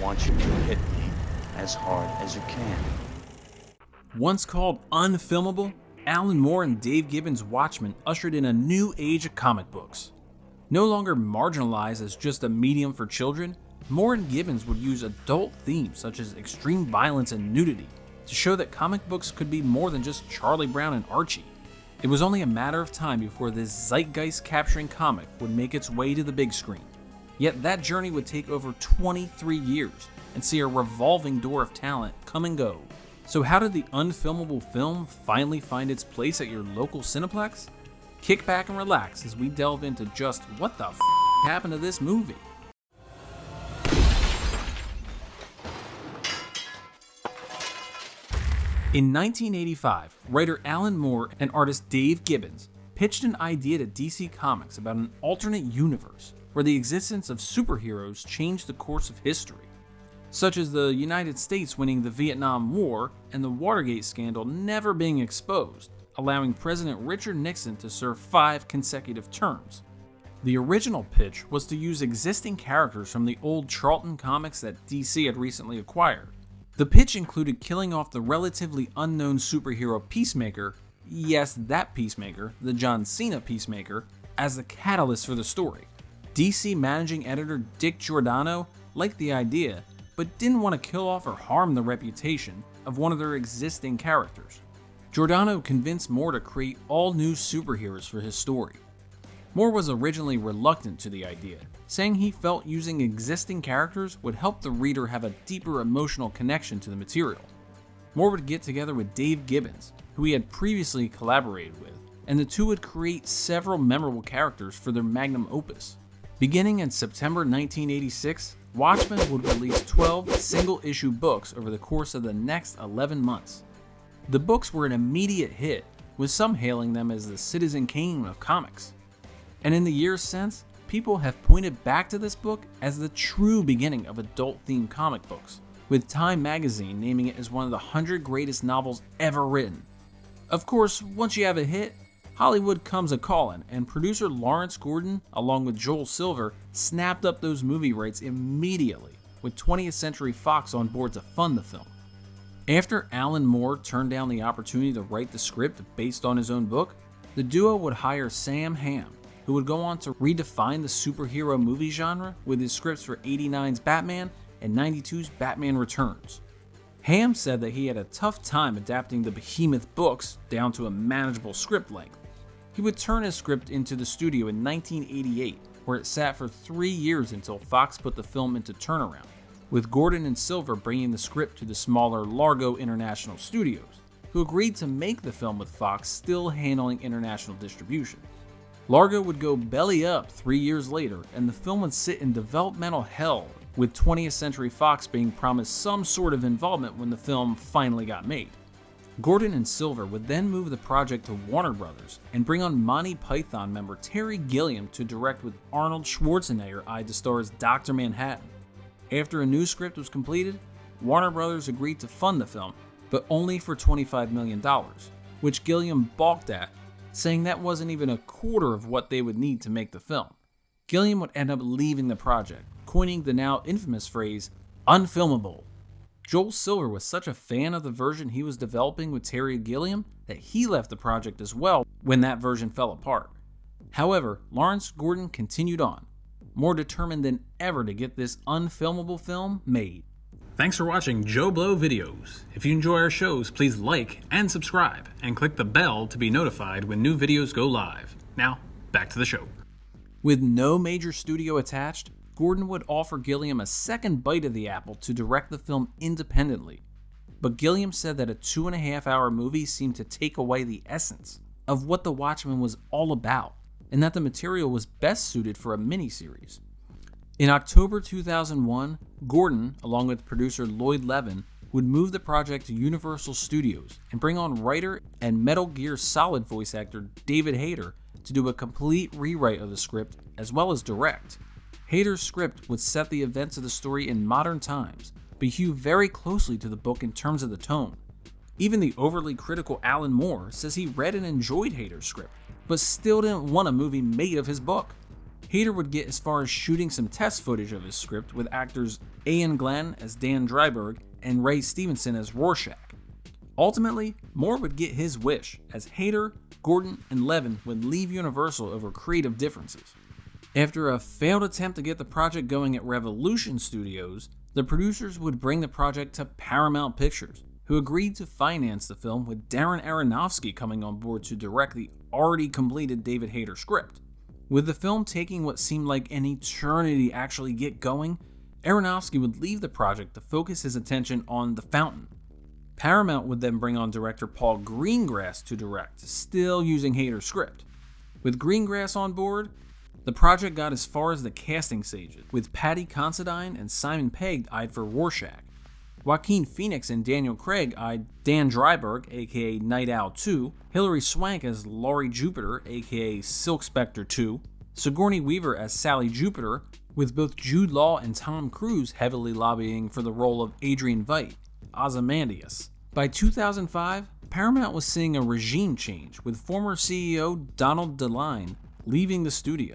want you to hit me as hard as you can. Once called unfilmable, Alan Moore and Dave Gibbons' Watchmen ushered in a new age of comic books. No longer marginalized as just a medium for children, Moore and Gibbons would use adult themes such as extreme violence and nudity to show that comic books could be more than just Charlie Brown and Archie. It was only a matter of time before this zeitgeist-capturing comic would make its way to the big screen. Yet that journey would take over 23 years and see a revolving door of talent come and go. So how did the unfilmable film finally find its place at your local Cineplex? Kick back and relax as we delve into just what the happened to this movie. In 1985, writer Alan Moore and artist Dave Gibbons pitched an idea to DC Comics about an alternate universe where the existence of superheroes changed the course of history, such as the United States winning the Vietnam War and the Watergate scandal never being exposed, allowing President Richard Nixon to serve 5 consecutive terms. The original pitch was to use existing characters from the old Charlton comics that DC had recently acquired. The pitch included killing off the relatively unknown superhero Peacemaker, yes, that Peacemaker, the John Cena Peacemaker, as the catalyst for the story. DC managing editor Dick Giordano liked the idea, but didn't want to kill off or harm the reputation of one of their existing characters. Giordano convinced Moore to create all new superheroes for his story. Moore was originally reluctant to the idea, saying he felt using existing characters would help the reader have a deeper emotional connection to the material. Moore would get together with Dave Gibbons, who he had previously collaborated with, and the two would create several memorable characters for their magnum opus. Beginning in September 1986, Watchmen would release 12 single-issue books over the course of the next 11 months. The books were an immediate hit, with some hailing them as the Citizen Kane of comics. And in the years since, people have pointed back to this book as the true beginning of adult-themed comic books, with Time magazine naming it as one of the 100 greatest novels ever written. Of course, once you have a hit, Hollywood comes a-callin', and producer Lawrence Gordon, along with Joel Silver, snapped up those movie rights immediately, with 20th Century Fox on board to fund the film. After Alan Moore turned down the opportunity to write the script based on his own book, the duo would hire Sam Hamm, who would go on to redefine the superhero movie genre with his scripts for '89's Batman and '92's Batman Returns. Hamm said that he had a tough time adapting the behemoth books down to a manageable script length. He would turn his script into the studio in 1988, where it sat for 3 years until Fox put the film into turnaround, with Gordon and Silver bringing the script to the smaller Largo International Studios, who agreed to make the film with Fox still handling international distribution. Largo would go belly up 3 years later, and the film would sit in developmental hell, with 20th Century Fox being promised some sort of involvement when the film finally got made. Gordon and Silver would then move the project to Warner Brothers and bring on Monty Python member Terry Gilliam to direct, with Arnold Schwarzenegger eyed to star as Dr. Manhattan. After a new script was completed, Warner Brothers agreed to fund the film, but only for $25 million, which Gilliam balked at, saying that wasn't even a quarter of what they would need to make the film. Gilliam would end up leaving the project, coining the now infamous phrase, unfilmable. Joel Silver was such a fan of the version he was developing with Terry Gilliam that he left the project as well when that version fell apart. However, Lawrence Gordon continued on, more determined than ever to get this unfilmable film made. Thanks for watching JoBlo videos. If you enjoy our shows, please like and subscribe, and click the bell to be notified when new videos go live. Now, back to the show. With no major studio attached, Gordon would offer Gilliam a second bite of the apple to direct the film independently. But Gilliam said that a 2.5-hour movie seemed to take away the essence of what The Watchmen was all about, and that the material was best suited for a miniseries. In October 2001, Gordon, along with producer Lloyd Levin, would move the project to Universal Studios and bring on writer and Metal Gear Solid voice actor David Hayter to do a complete rewrite of the script as well as direct. Hayter's script would set the events of the story in modern times, but hew very closely to the book in terms of the tone. Even the overly critical Alan Moore says he read and enjoyed Hayter's script, but still didn't want a movie made of his book. Hayter would get as far as shooting some test footage of his script with actors Ian Glenn as Dan Dryberg and Ray Stevenson as Rorschach. Ultimately, Moore would get his wish, as Hayter, Gordon, and Levin would leave Universal over creative differences. After a failed attempt to get the project going at Revolution Studios, the producers would bring the project to Paramount Pictures, who agreed to finance the film, with Darren Aronofsky coming on board to direct the already completed David Hayter script. With the film taking what seemed like an eternity to actually get going, Aronofsky would leave the project to focus his attention on The Fountain. Paramount would then bring on director Paul Greengrass to direct, still using Hayter's script. With Greengrass on board, the project got as far as the casting stages, with Paddy Considine and Simon Pegg eyed for Rorschach. Joaquin Phoenix and Daniel Craig eyed Dan Dryberg, aka Night Owl 2, Hilary Swank as Laurie Jupiter, aka Silk Spectre 2, Sigourney Weaver as Sally Jupiter, with both Jude Law and Tom Cruise heavily lobbying for the role of Adrian Veidt, Ozymandias. By 2005, Paramount was seeing a regime change, with former CEO Donald DeLine leaving the studio.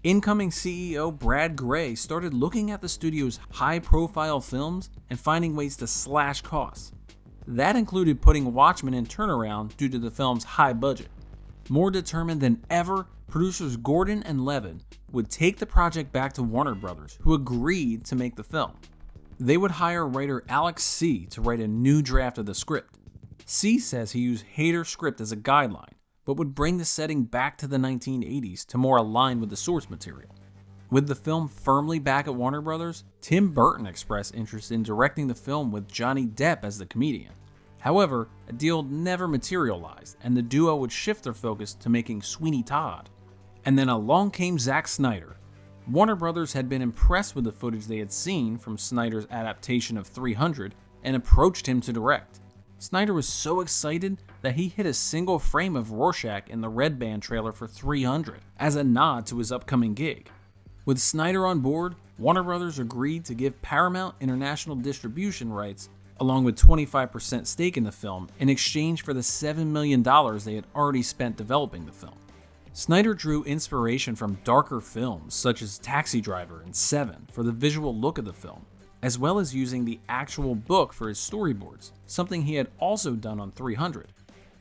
Incoming CEO Brad Grey started looking at the studio's high-profile films and finding ways to slash costs. That included putting Watchmen in turnaround due to the film's high budget. More determined than ever, producers Gordon and Levin would take the project back to Warner Brothers, who agreed to make the film. They would hire writer Alex C. to write a new draft of the script. C. says he used Hayter's script as a guideline, but would bring the setting back to the 1980s to more align with the source material. With the film firmly back at Warner Brothers, Tim Burton expressed interest in directing the film with Johnny Depp as the comedian. However, a deal never materialized, and the duo would shift their focus to making Sweeney Todd. And then along came Zack Snyder. Warner Brothers had been impressed with the footage they had seen from Snyder's adaptation of 300 and approached him to direct. Snyder was so excited that he hid a single frame of Rorschach in the Red Band trailer for 300 as a nod to his upcoming gig. With Snyder on board, Warner Brothers agreed to give Paramount international distribution rights along with 25% stake in the film in exchange for the $7 million they had already spent developing the film. Snyder drew inspiration from darker films such as Taxi Driver and Seven for the visual look of the film, as well as using the actual book for his storyboards, something he had also done on 300.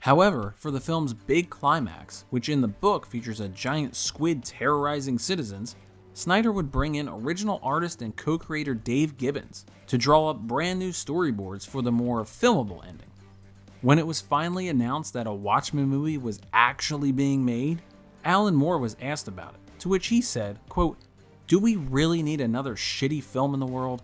However, for the film's big climax, which in the book features a giant squid terrorizing citizens, Snyder would bring in original artist and co-creator Dave Gibbons to draw up brand new storyboards for the more filmable ending. When it was finally announced that a Watchmen movie was actually being made, Alan Moore was asked about it, to which he said, quote, "Do we really need another shitty film in the world?"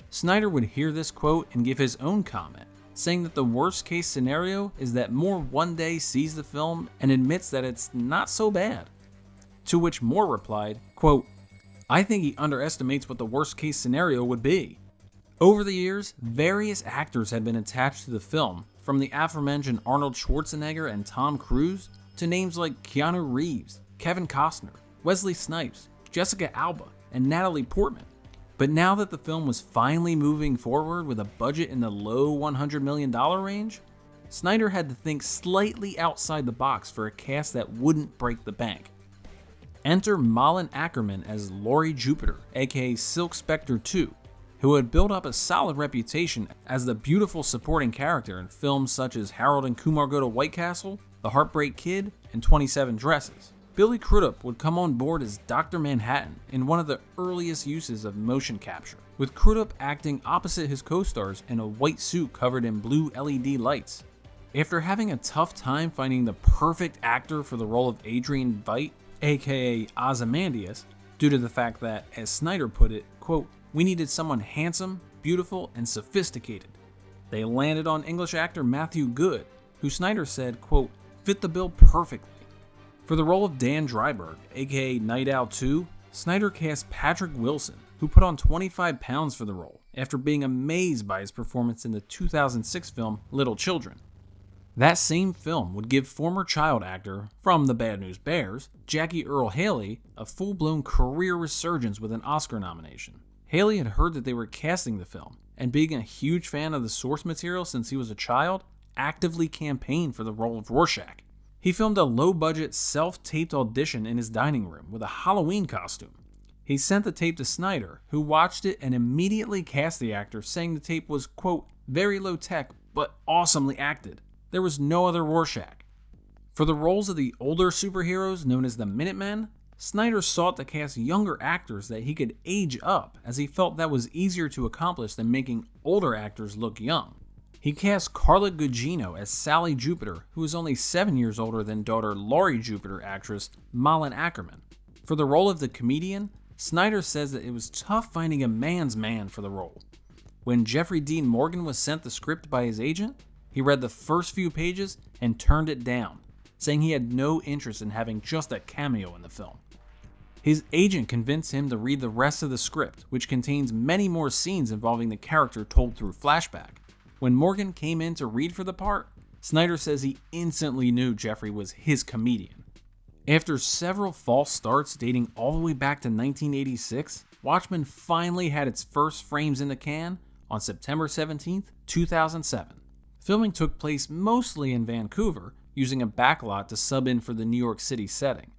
Snyder would hear this quote and give his own comment, saying that the worst case scenario is that Moore one day sees the film and admits that it's not so bad. To which Moore replied, quote, "I think he underestimates what the worst case scenario would be." Over the years, various actors had been attached to the film, from the aforementioned Arnold Schwarzenegger and Tom Cruise to names like Keanu Reeves, Kevin Costner, Wesley Snipes, Jessica Alba, and Natalie Portman. But now that the film was finally moving forward with a budget in the low $100 million range, Snyder had to think slightly outside the box for a cast that wouldn't break the bank. Enter Malin Ackerman as Laurie Jupiter, aka Silk Spectre 2, who had built up a solid reputation as the beautiful supporting character in films such as Harold and Kumar Go to White Castle, The Heartbreak Kid, and 27 Dresses. Billy Crudup would come on board as Dr. Manhattan in one of the earliest uses of motion capture, with Crudup acting opposite his co-stars in a white suit covered in blue LED lights. After having a tough time finding the perfect actor for the role of Adrian Veidt, aka Ozymandias, due to the fact that, as Snyder put it, quote, "We needed someone handsome, beautiful, and sophisticated," they landed on English actor Matthew Goode, who Snyder said, quote, "fit the bill perfectly." For the role of Dan Dryberg, aka Night Owl 2, Snyder cast Patrick Wilson, who put on 25 pounds for the role, after being amazed by his performance in the 2006 film Little Children. That same film would give former child actor from The Bad News Bears, Jackie Earle Haley, a full-blown career resurgence with an Oscar nomination. Haley had heard that they were casting the film, and being a huge fan of the source material since he was a child, actively campaigned for the role of Rorschach. He filmed a low-budget, self-taped audition in his dining room with a Halloween costume. He sent the tape to Snyder, who watched it and immediately cast the actor, saying the tape was, quote, very low-tech, but awesomely acted. There was no other Rorschach. For the roles of the older superheroes known as the Minutemen, Snyder sought to cast younger actors that he could age up, as he felt that was easier to accomplish than making older actors look young. He cast Carla Gugino as Sally Jupiter, who was only 7 years older than daughter Laurie Jupiter actress Malin Ackerman. For the role of the comedian, Snyder says that it was tough finding a man's man for the role. When Jeffrey Dean Morgan was sent the script by his agent, he read the first few pages and turned it down, saying he had no interest in having just a cameo in the film. His agent convinced him to read the rest of the script, which contains many more scenes involving the character told through flashback. When Morgan came in to read for the part, Snyder says he instantly knew Jeffrey was his comedian. After several false starts dating all the way back to 1986, Watchmen finally had its first frames in the can on September 17, 2007. Filming took place mostly in Vancouver, using a backlot to sub in for the New York City setting.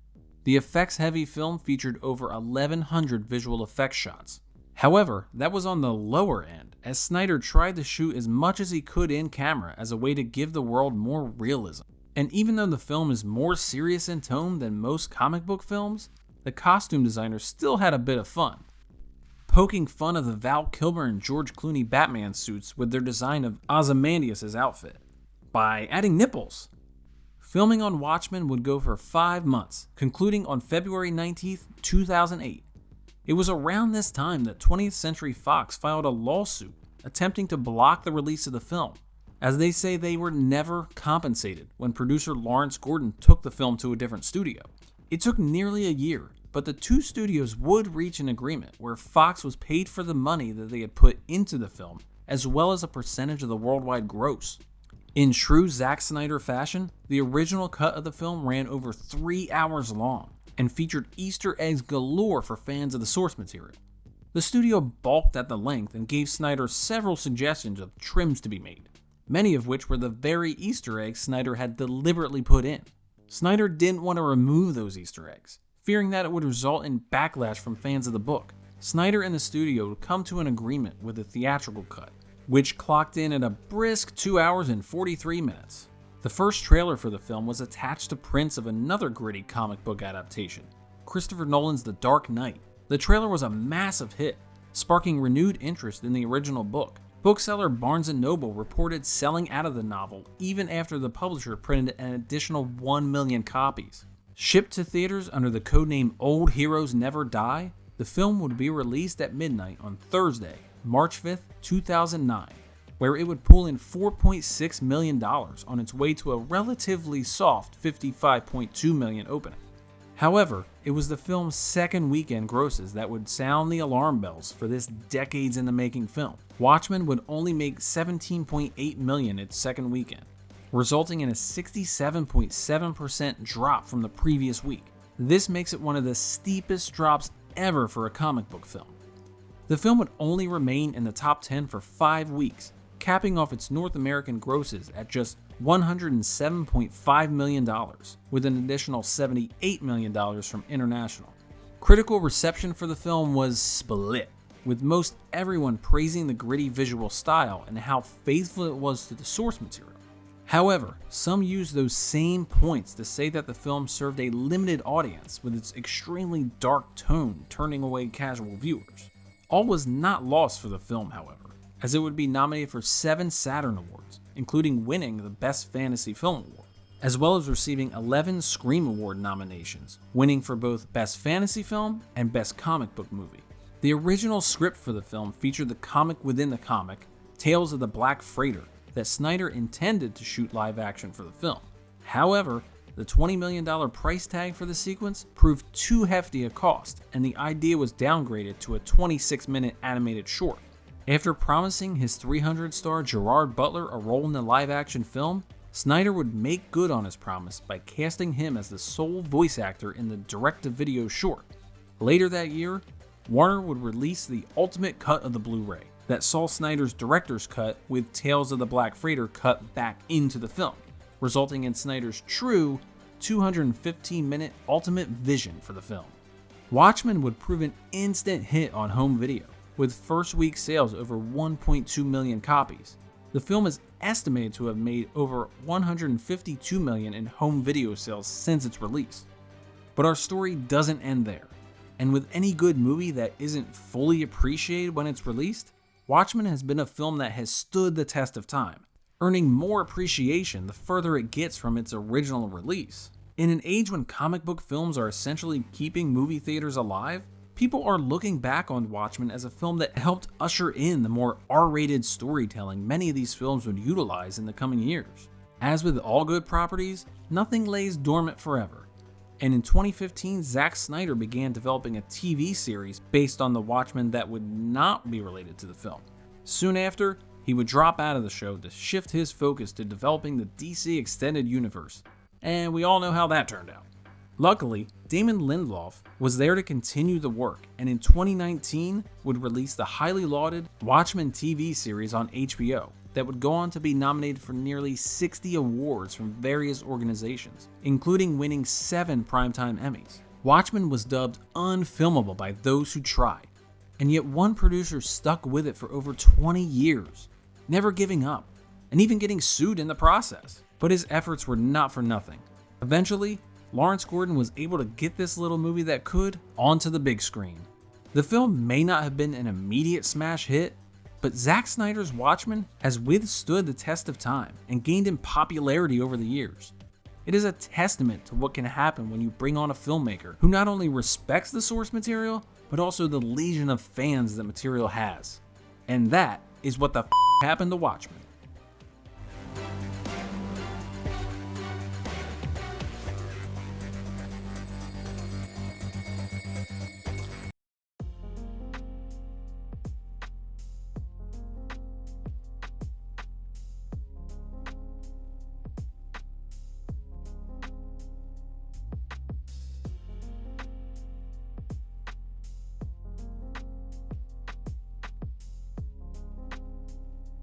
The effects-heavy film featured over 1,100 visual effects shots. However, that was on the lower end, as Snyder tried to shoot as much as he could in camera as a way to give the world more realism. And even though the film is more serious in tone than most comic book films, the costume designer still had a bit of fun, poking fun of the Val Kilmer and George Clooney Batman suits with their design of Ozymandias' outfit, by adding nipples. Filming on Watchmen would go for 5 months, concluding on February 19, 2008. It was around this time that 20th Century Fox filed a lawsuit attempting to block the release of the film, as they say they were never compensated when producer Lawrence Gordon took the film to a different studio. It took nearly a year, but the two studios would reach an agreement where Fox was paid for the money that they had put into the film, as well as a percentage of the worldwide gross. In true Zack Snyder fashion, the original cut of the film ran over 3 hours long and featured Easter eggs galore for fans of the source material. The studio balked at the length and gave Snyder several suggestions of trims to be made, many of which were the very Easter eggs Snyder had deliberately put in. Snyder didn't want to remove those Easter eggs, fearing that it would result in backlash from fans of the book. Snyder and the studio would come to an agreement with the theatrical cut, which clocked in at a brisk 2 hours and 43 minutes. The first trailer for the film was attached to prints of another gritty comic book adaptation, Christopher Nolan's The Dark Knight. The trailer was a massive hit, sparking renewed interest in the original book. Bookseller Barnes & Noble reported selling out of the novel even after the publisher printed an additional 1 million copies. Shipped to theaters under the codename Old Heroes Never Die, the film would be released at midnight on Thursday, March 5, 2009, where it would pull in $4.6 million on its way to a relatively soft $55.2 million opening. However, it was the film's second weekend grosses that would sound the alarm bells for this decades-in-the-making film. Watchmen would only make $17.8 million its second weekend, resulting in a 67.7% drop from the previous week. This makes it one of the steepest drops ever for a comic book film. The film would only remain in the top 10 for 5 weeks, capping off its North American grosses at just $107.5 million, with an additional $78 million from international. Critical reception for the film was split, with most everyone praising the gritty visual style and how faithful it was to the source material. However, some used those same points to say that the film served a limited audience with its extremely dark tone turning away casual viewers. All was not lost for the film, however, as it would be nominated for 7 Saturn Awards, including winning the Best Fantasy Film Award, as well as receiving 11 Scream Award nominations, winning for both Best Fantasy Film and Best Comic Book Movie. The original script for the film featured the comic within the comic, Tales of the Black Freighter, that Snyder intended to shoot live action for the film. However, the $20 million price tag for the sequence proved too hefty a cost, and the idea was downgraded to a 26-minute animated short. After promising his 300-star Gerard Butler a role in the live-action film, Snyder would make good on his promise by casting him as the sole voice actor in the direct-to-video short. Later that year, Warner would release the ultimate cut of the Blu-ray that saw Snyder's director's cut with Tales of the Black Freighter cut back into the film, resulting in Snyder's true 215-minute ultimate vision for the film. Watchmen would prove an instant hit on home video, with first week sales over 1.2 million copies. The film is estimated to have made over 152 million in home video sales since its release. But our story doesn't end there, and with any good movie that isn't fully appreciated when it's released, Watchmen has been a film that has stood the test of time, earning more appreciation the further it gets from its original release. In an age when comic book films are essentially keeping movie theaters alive, people are looking back on Watchmen as a film that helped usher in the more R-rated storytelling many of these films would utilize in the coming years. As with all good properties, nothing lays dormant forever. And in 2015, Zack Snyder began developing a TV series based on the Watchmen that would not be related to the film. Soon after, he would drop out of the show to shift his focus to developing the DC Extended Universe, and we all know how that turned out. Luckily, Damon Lindelof was there to continue the work, and in 2019 would release the highly lauded Watchmen TV series on HBO that would go on to be nominated for nearly 60 awards from various organizations, including winning 7 Primetime Emmys. Watchmen was dubbed unfilmable by those who tried, and yet one producer stuck with it for over 20 years, never giving up, and even getting sued in the process. But his efforts were not for nothing. Eventually, Lawrence Gordon was able to get this little movie that could onto the big screen. The film may not have been an immediate smash hit, but Zack Snyder's Watchmen has withstood the test of time and gained in popularity over the years. It is a testament to what can happen when you bring on a filmmaker who not only respects the source material, but also the legion of fans that material has. And that is what the happened to Watchmen.